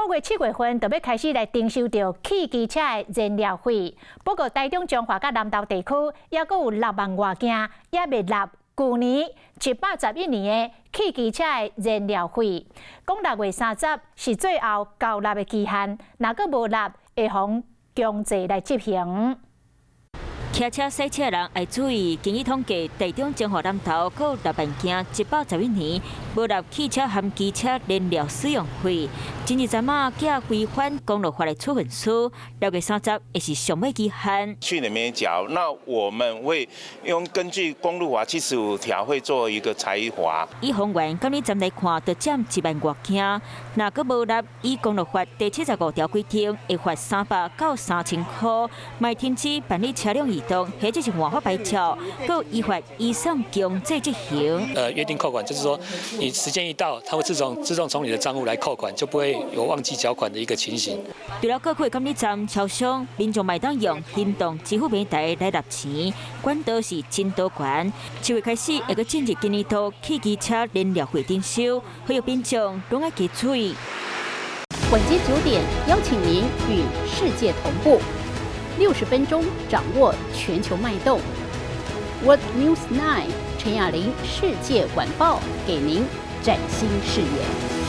5月、7月份就要开始来征收到汽机车的燃料费。不过，台中、彰化甲南投地区也阁有6万外件也未纳去年711年的汽机车的燃料费。讲6月30是最后交纳的期限，若阁无纳，会妨强制来执行。骑车、赛车人要注意，经济统计，台中、彰化、南投各有6万件711年无纳汽车和机车燃料使用费。今日昨晚寄违反公路法的处分书，6月30也是上尾期限。去年没缴，那我们会根据公路法75条会做一个裁罚。以宏源今年暂来看，就占1万外件，若阁无纳，以公路法第75条规定，会罚300到3000块，卖停止办理车辆移动，或者是违法摆桥，各依法移送强制执行。约定扣款就是说，你时间一到，它会自动从你的账户来扣款，就不会有忘记缴款的一个情形。除了各区监理站、超商，民众卖当用行动支付平台来纳钱，管道是真多元。7月开始，会个进入今年度汽机车燃料费征收，所有民众拢要记注意。晚间9点，邀请您与世界同步，60分钟掌握全球脉动。World News 9，陈雅玲世界晚报给您崭新视野。